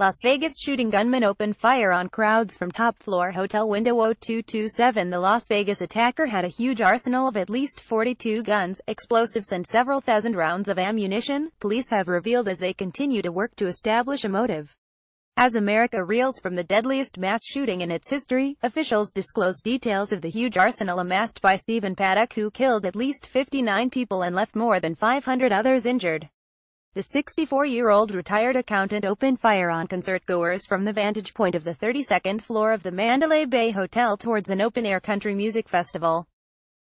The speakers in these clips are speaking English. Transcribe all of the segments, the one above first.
Las Vegas shooting gunman opened fire on crowds from top-floor hotel window 0227. The Las Vegas attacker had a huge arsenal of at least 42 guns, explosives and several thousand rounds of ammunition, police have revealed as they continue to work to establish a motive. As America reels from the deadliest mass shooting in its history, officials disclosed details of the huge arsenal amassed by Stephen Paddock, who killed at least 59 people and left more than 500 others injured. The 64-year-old retired accountant opened fire on concertgoers from the vantage point of the 32nd floor of the Mandalay Bay Hotel towards an open-air country music festival.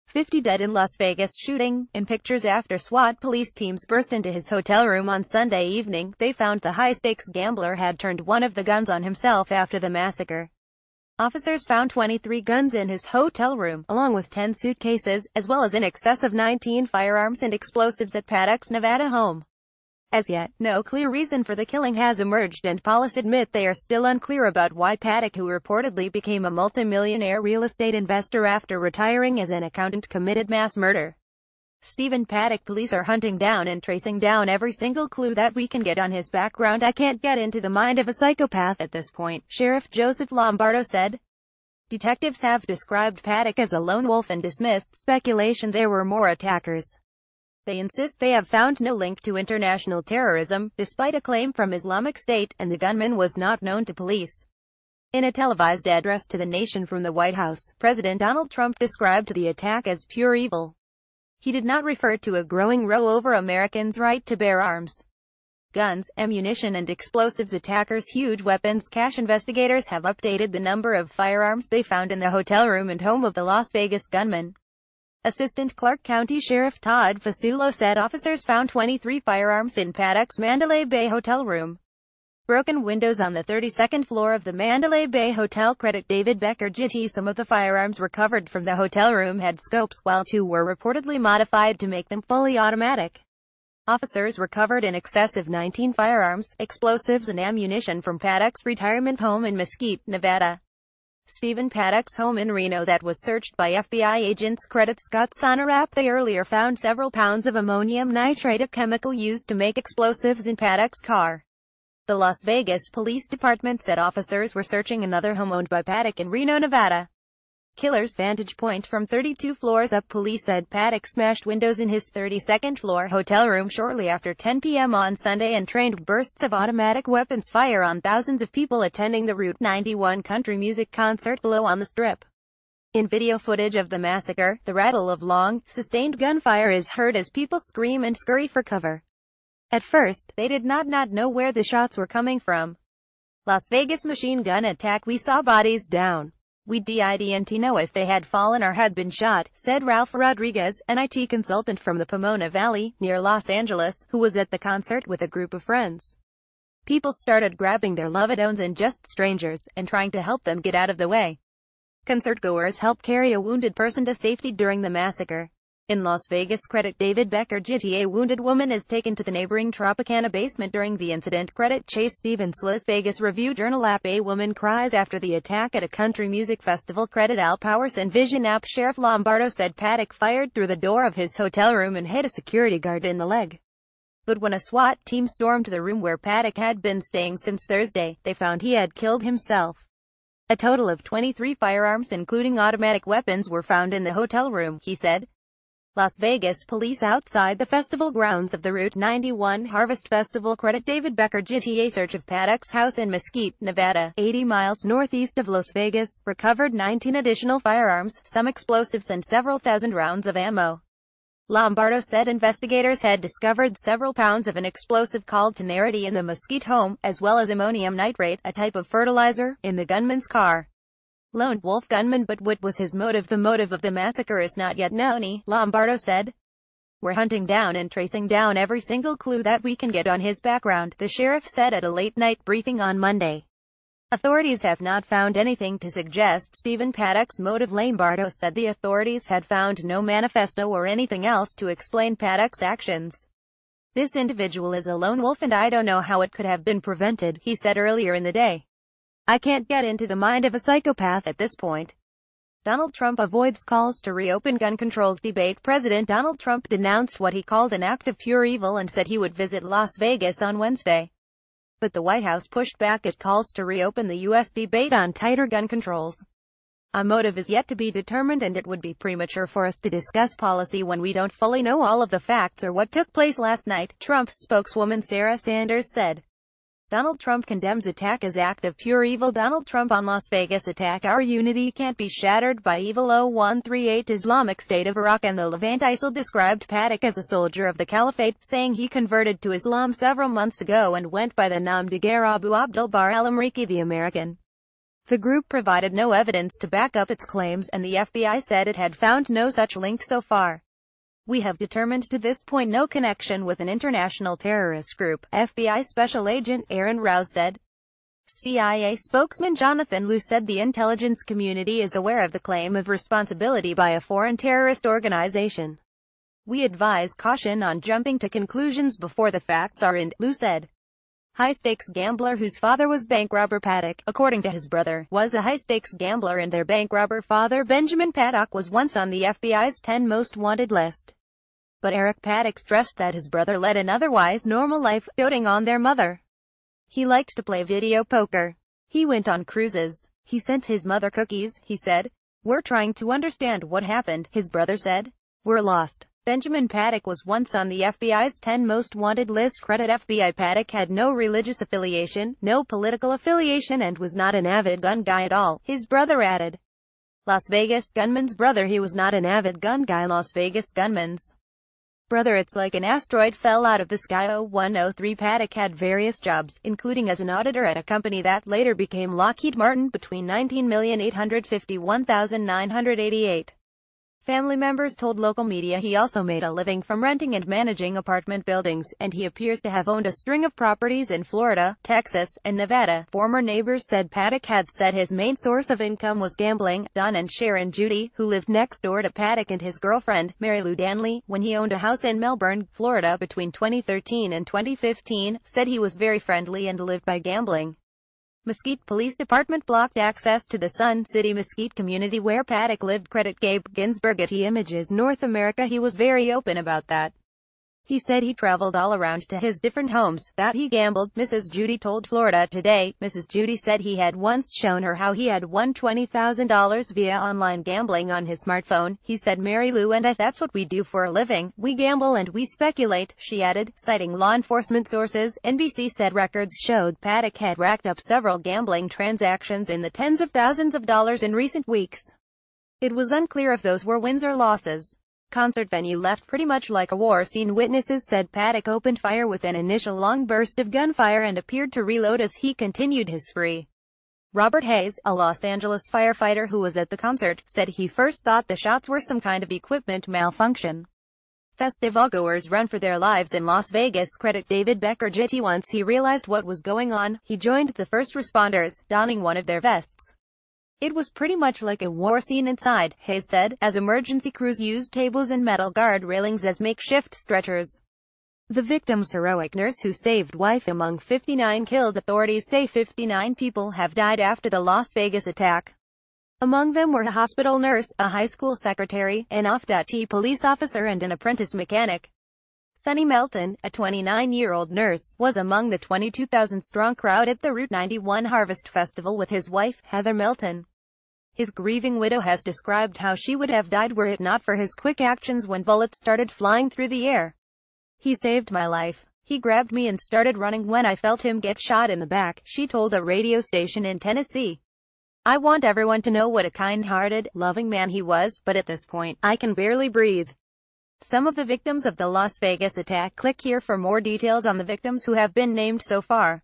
50 dead in Las Vegas shooting. In pictures after SWAT police teams burst into his hotel room on Sunday evening, they found the high-stakes gambler had turned one of the guns on himself after the massacre. Officers found 23 guns in his hotel room, along with 10 suitcases, as well as in excess of 19 firearms and explosives at Paddock's Nevada home. As yet, no clear reason for the killing has emerged, and police admit they are still unclear about why Paddock, who reportedly became a multimillionaire real estate investor after retiring as an accountant, committed mass murder. Stephen Paddock police are hunting down and tracing down every single clue that we can get on his background. I can't get into the mind of a psychopath at this point, Sheriff Joseph Lombardo said. Detectives have described Paddock as a lone wolf and dismissed speculation there were more attackers. They insist they have found no link to international terrorism, despite a claim from Islamic State, and the gunman was not known to police. In a televised address to the nation from the White House, President Donald Trump described the attack as pure evil. He did not refer to a growing row over Americans' right to bear arms. Guns, ammunition and explosives. Attackers' huge weapons cache. Investigators have updated the number of firearms they found in the hotel room and home of the Las Vegas gunman. Assistant Clark County Sheriff Todd Fasulo said officers found 23 firearms in Paddock's Mandalay Bay hotel room. Broken windows on the 32nd floor of the Mandalay Bay Hotel. Credit David Becker GT. Some of the firearms recovered from the hotel room had scopes, while 2 were reportedly modified to make them fully automatic. Officers recovered in excess of 19 firearms, explosives and ammunition from Paddock's retirement home in Mesquite, Nevada. Stephen Paddock's home in Reno that was searched by FBI agents. Credit Scott Sonorap. They earlier found several pounds of ammonium nitrate, a chemical used to make explosives, in Paddock's car. The Las Vegas Police Department said officers were searching another home owned by Paddock in Reno, Nevada. Killer's vantage point from 32 floors up. Police said Paddock smashed windows in his 32nd floor hotel room shortly after 10 p.m. on Sunday and trained bursts of automatic weapons fire on thousands of people attending the Route 91 country music concert below on the Strip. In video footage of the massacre, the rattle of long, sustained gunfire is heard as people scream and scurry for cover. At first, they did not know where the shots were coming from. Las Vegas machine gun attack. We saw bodies down. We didn't know if they had fallen or had been shot, said Ralph Rodriguez, an IT consultant from the Pomona Valley, near Los Angeles, who was at the concert with a group of friends. People started grabbing their loved ones and just strangers, and trying to help them get out of the way. Concertgoers helped carry a wounded person to safety during the massacre. In Las Vegas, credit David Becker GT. A wounded woman is taken to the neighboring Tropicana basement during the incident. Credit Chase Stevens. Las Vegas Review-Journal app. A woman cries after the attack at a country music festival. Credit Al Powers and Vision app. Sheriff Lombardo said Paddock fired through the door of his hotel room and hit a security guard in the leg. But when a SWAT team stormed the room where Paddock had been staying since Thursday, they found he had killed himself. A total of 23 firearms, including automatic weapons, were found in the hotel room, he said. Las Vegas police outside the festival grounds of the Route 91 Harvest Festival. Credit David Becker GT. A search of Paddock's house in Mesquite, Nevada, 80 miles northeast of Las Vegas, recovered 19 additional firearms, some explosives and several thousand rounds of ammo. Lombardo said investigators had discovered several pounds of an explosive called temerity in the Mesquite home, as well as ammonium nitrate, a type of fertilizer, in the gunman's car. Lone wolf gunman, but what was his motive? The motive of the massacre is not yet known, Lombardo said. We're hunting down and tracing down every single clue that we can get on his background, the sheriff said at a late-night briefing on Monday. Authorities have not found anything to suggest Stephen Paddock's motive. Lombardo said the authorities had found no manifesto or anything else to explain Paddock's actions. This individual is a lone wolf and I don't know how it could have been prevented, he said earlier in the day. I can't get into the mind of a psychopath at this point. Donald Trump avoids calls to reopen gun controls debate. President Donald Trump denounced what he called an act of pure evil and said he would visit Las Vegas on Wednesday. but the White House pushed back at calls to reopen the U.S. debate on tighter gun controls. A motive is yet to be determined, and it would be premature for us to discuss policy when we don't fully know all of the facts or what took place last night, Trump's spokeswoman Sarah Sanders said. Donald Trump condemns attack as act of pure evil. Donald Trump on Las Vegas attack. Our unity can't be shattered by evil. 0138 Islamic State of Iraq and the Levant. ISIL described Paddock as a soldier of the Caliphate, saying he converted to Islam several months ago and went by the nom de guerre Abu Abdul Bar al-Amriki the American. The group provided no evidence to back up its claims, and the FBI said it had found no such link so far. We have determined to this point no connection with an international terrorist group, FBI Special Agent Aaron Rouse said. CIA spokesman Jonathan Liu said the intelligence community is aware of the claim of responsibility by a foreign terrorist organization. We advise caution on jumping to conclusions before the facts are in, Liu said. High-stakes gambler whose father was bank robber Paddock, according to his brother, was a high-stakes gambler, and their bank robber father Benjamin Paddock was once on the FBI's 10 most wanted list. But Eric Paddock stressed that his brother led an otherwise normal life, doting on their mother. He liked to play video poker. He went on cruises. He sent his mother cookies, he said. We're trying to understand what happened, his brother said. We're lost. Benjamin Paddock was once on the FBI's 10 most wanted list. Credit FBI. Paddock had no religious affiliation, no political affiliation, and was not an avid gun guy at all, his brother added. Las Vegas gunman's brother. He was not an avid gun guy. Las Vegas gunman's brother. It's like an asteroid fell out of the sky. 0103 Paddock had various jobs, including as an auditor at a company that later became Lockheed Martin between 19,851,988. Family members told local media he also made a living from renting and managing apartment buildings, and he appears to have owned a string of properties in Florida, Texas, and Nevada. Former neighbors said Paddock had said his main source of income was gambling. Don and Sharon Judy, who lived next door to Paddock and his girlfriend, Mary Lou Danley, when he owned a house in Melbourne, Florida between 2013 and 2015, said he was very friendly and lived by gambling. Mesquite Police Department blocked access to the Sun City Mesquite community where Paddock lived. Credit Gabe Ginsberg at Images North America. He was very open about that. He said he traveled all around to his different homes, that he gambled. Mrs. Judy told Florida Today. Mrs. Judy said he had once shown her how he had won $20,000 via online gambling on his smartphone. He said, Mary Lou and that's what we do for a living. We gamble and we speculate, she added, citing law enforcement sources. NBC said records showed Paddock had racked up several gambling transactions in the tens of thousands of dollars in recent weeks. It was unclear if those were wins or losses. Concert venue left pretty much like a war scene. Witnesses said Paddock opened fire with an initial long burst of gunfire and appeared to reload as he continued his spree. Robert Hayes, a Los Angeles firefighter who was at the concert, said he first thought the shots were some kind of equipment malfunction. Festivalgoers run for their lives in Las Vegas. Credit David Becker JT. Once he realized what was going on, he joined the first responders, donning one of their vests. It was pretty much like a war scene inside, Hayes said, as emergency crews used tables and metal guard railings as makeshift stretchers. The victim's heroic nurse who saved wife among 59 killed. Authorities say 59 people have died after the Las Vegas attack. Among them were a hospital nurse, a high school secretary, an off-duty police officer and an apprentice mechanic. Sunny Melton, a 29-year-old nurse, was among the 22,000-strong crowd at the Route 91 Harvest Festival with his wife, Heather Melton. His grieving widow has described how she would have died were it not for his quick actions when bullets started flying through the air. He saved my life. He grabbed me and started running when I felt him get shot in the back, she told a radio station in Tennessee. I want everyone to know what a kind-hearted, loving man he was, but at this point, I can barely breathe. Some of the victims of the Las Vegas attack. Click here for more details on the victims who have been named so far.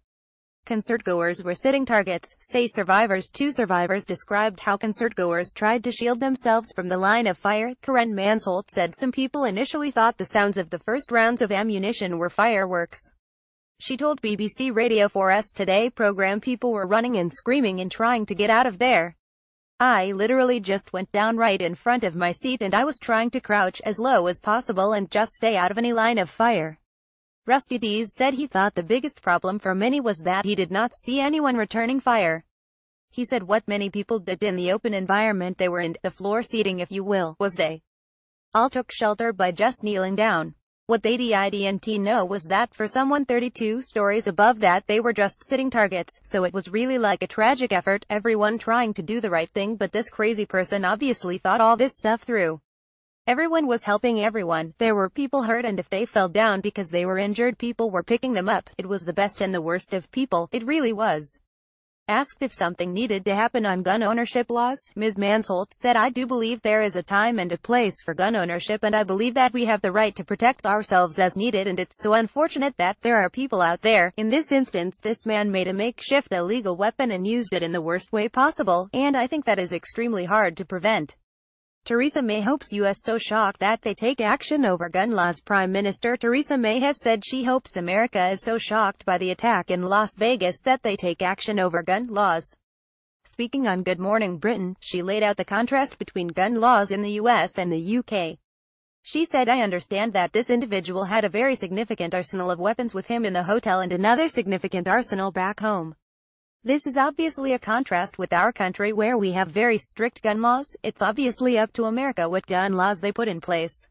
Concertgoers were sitting targets, say survivors. Two survivors described how concertgoers tried to shield themselves from the line of fire. Karen Mansholt said some people initially thought the sounds of the first rounds of ammunition were fireworks. She told BBC Radio 4's Today program people were running and screaming and trying to get out of there. I literally just went down right in front of my seat and I was trying to crouch as low as possible and just stay out of any line of fire. Rusty Dees said he thought the biggest problem for many was that he did not see anyone returning fire. He said what many people did in the open environment they were in, the floor seating if you will, was they all took shelter by just kneeling down. What they didn't know was that for someone 32 stories above that they were just sitting targets, so it was really like a tragic effort, everyone trying to do the right thing, but this crazy person obviously thought all this stuff through. Everyone was helping everyone, there were people hurt, and if they fell down because they were injured, people were picking them up. It was the best and the worst of people, it really was. Asked if something needed to happen on gun ownership laws, Ms. Mansholt said, "I do believe there is a time and a place for gun ownership, and I believe that we have the right to protect ourselves as needed, and it's so unfortunate that there are people out there. In this instance, this man made a makeshift illegal weapon and used it in the worst way possible, and I think that is extremely hard to prevent." Theresa May hopes U.S. so shocked that they take action over gun laws. Prime Minister Theresa May has said she hopes America is so shocked by the attack in Las Vegas that they take action over gun laws. Speaking on Good Morning Britain, she laid out the contrast between gun laws in the U.S. and the U.K. She said, "I understand that this individual had a very significant arsenal of weapons with him in the hotel and another significant arsenal back home. This is obviously a contrast with our country where we have very strict gun laws. It's obviously up to America what gun laws they put in place.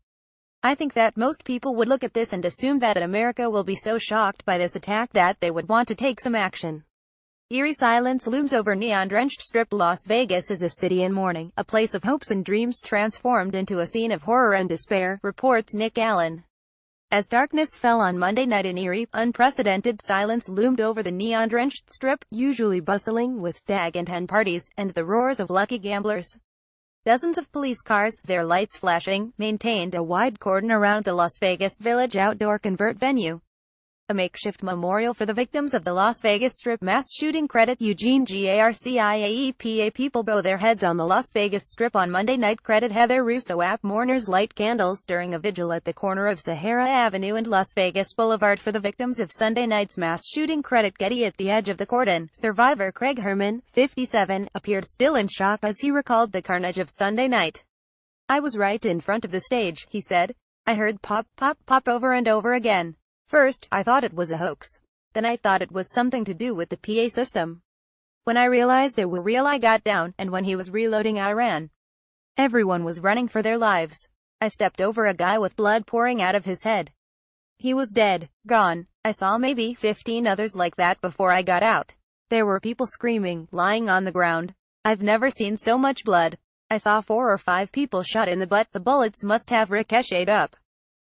I think that most people would look at this and assume that America will be so shocked by this attack that they would want to take some action." Eerie silence looms over neon-drenched Strip. Las Vegas is a city in mourning, a place of hopes and dreams transformed into a scene of horror and despair, reports Nick Allen. As darkness fell on Monday night in Erie, unprecedented silence loomed over the neon-drenched Strip, usually bustling with stag and hen parties, and the roars of lucky gamblers. Dozens of police cars, their lights flashing, maintained a wide cordon around the Las Vegas Village outdoor convert venue. A makeshift memorial for the victims of the Las Vegas Strip mass shooting credit Eugene Garciaepa. People bow their heads on the Las Vegas Strip on Monday night. Credit Heather Russo. Mourners light candles during a vigil at the corner of Sahara Avenue and Las Vegas Boulevard for the victims of Sunday night's mass shooting. Credit Getty. At the edge of the cordon, survivor Craig Herman, 57, appeared still in shock as he recalled the carnage of Sunday night. "I was right in front of the stage," he said. "I heard pop, pop, pop over and over again. First, I thought it was a hoax. Then I thought it was something to do with the PA system. When I realized it was real, I got down, and when he was reloading, I ran. Everyone was running for their lives. I stepped over a guy with blood pouring out of his head. He was dead, gone. I saw maybe 15 others like that before I got out. There were people screaming, lying on the ground. I've never seen so much blood. I saw 4 or 5 people shot in the butt. The bullets must have ricocheted up.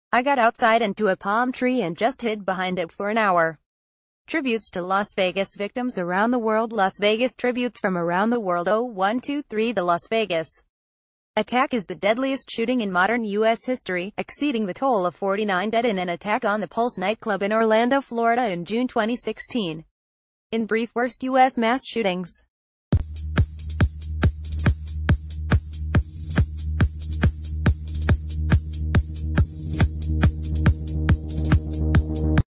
I got outside and to a palm tree and just hid behind it for an hour." Tributes to Las Vegas victims around the world. Las Vegas tributes from around the world. 0123 The Las Vegas attack is the deadliest shooting in modern U.S. history, exceeding the toll of 49 dead in an attack on the Pulse nightclub in Orlando, Florida in June 2016. In brief, worst U.S. mass shootings.